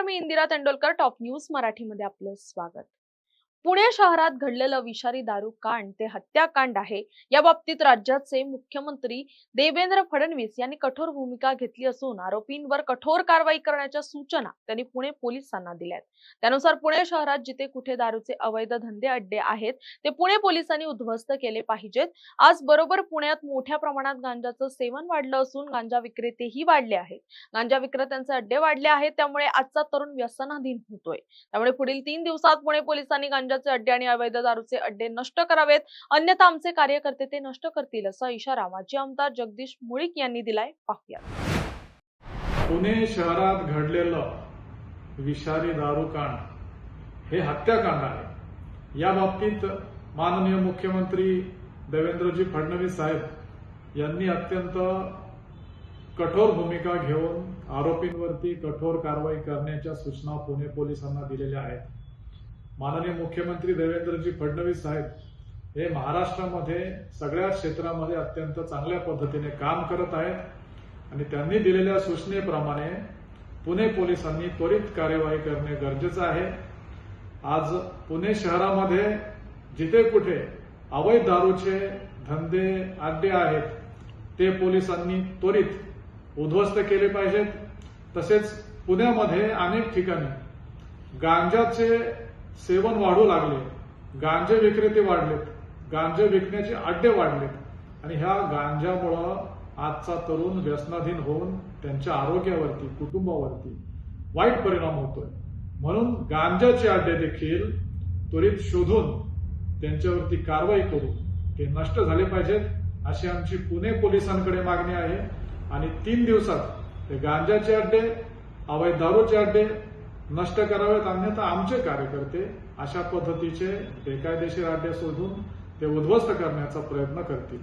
नमस्कार, मी Indira Tendulkar. Top news मराठीमध्ये आपलं स्वागत. पुणे शहरात घडलेलं विषारी दारू कांड ते हत्याकांड आहे. या बाबतीत राज्याचे मुख्यमंत्री देवेंद्र फडणवीस यांनी कठोर भूमिका घेतली असून आरोपींवर कठोर कारवाई करण्याच्या सूचना त्यांनी पुणे पोलिसांना दिल्यात. त्यानुसार पुणे शहरात जिथे कुठे दारूचे अवैध धंदे अड्डे आहेत ते पुणे पोलिसांनी उद्ध्वस्त केले पाहिजेत. आज बरोबर पुण्यात मोठ्या प्रमाणात गांजाचं सेवन वाढलं असून गांजा विक्रेतेही वाढले आहेत. गांजा विक्रेत्यांचे अड्डे वाढले आहेत, त्यामुळे आजचा तरुण व्यसनाधीन होतोय. त्यामुळे पुढील 3 दिवसात पुणे पोलिसांनी गांजाचे अड्डे आणि अवैध दारूचे अड्डे नष्ट करावेत, अन्यथा आमचे कार्यकर्ते ते नष्ट करतील, असा इशारा माजी आमदार जगदीश मुळीक यांनी दिलाय. पाहूयात. पुणे शहरात घडलेलं विषारी दारू कांड हे हत्याकांड आहे. या बाबतीत माननीय मुख्यमंत्री देवेंद्रजी फडणवीस साहेब यांनी अत्यंत कठोर भूमिका घेऊन आरोपींवरती कठोर कारवाई करण्याच्या सूचना पुणे पोलिसांना दिलेल्या आहेत. माननीय मुख्यमंत्री देवेंद्रजी फडणवीस साहेब हे महाराष्ट्रामध्ये सगळ्या क्षेत्रामध्ये अत्यंत चांगल्या पद्धतीने काम करत आहेत आणि त्यांनी दिलेल्या सूचनेप्रमाणे पुणे पोलिसांनी त्वरित कार्यवाही करणे गरजेचं आहे. आज पुणे शहरामध्ये जिथे कुठे अवैध दारूचे धंदे अड्डे आहेत ते पोलिसांनी त्वरित उद्ध्वस्त केले पाहिजेत. तसेच पुण्यामध्ये अनेक ठिकाणी गांजाचे सेवन वाढू लागले, गांजे विक्रेते वाढलेत, गांजे विकण्याचे अड्डे वाढलेत आणि ह्या गांजामुळं आजचा तरुण व्यसनाधीन होऊन त्यांच्या आरोग्यावरती, कुटुंबावरती वाईट परिणाम होतोय. म्हणून गांजाचे अड्डे देखील त्वरित शोधून त्यांच्यावरती कारवाई करून ते नष्ट झाले पाहिजेत, अशी आमची पुणे पोलिसांकडे मागणी आहे. आणि 3 दिवसात ते गांजाचे अड्डे, अवैध दारूचे अड्डे नष्ट करावेत, अन्यथा आमचे कार्यकर्ते अशा पद्धतीचे बेकायदेशीर अड्डे शोधून ते उद्ध्वस्त करण्याचा प्रयत्न करतील.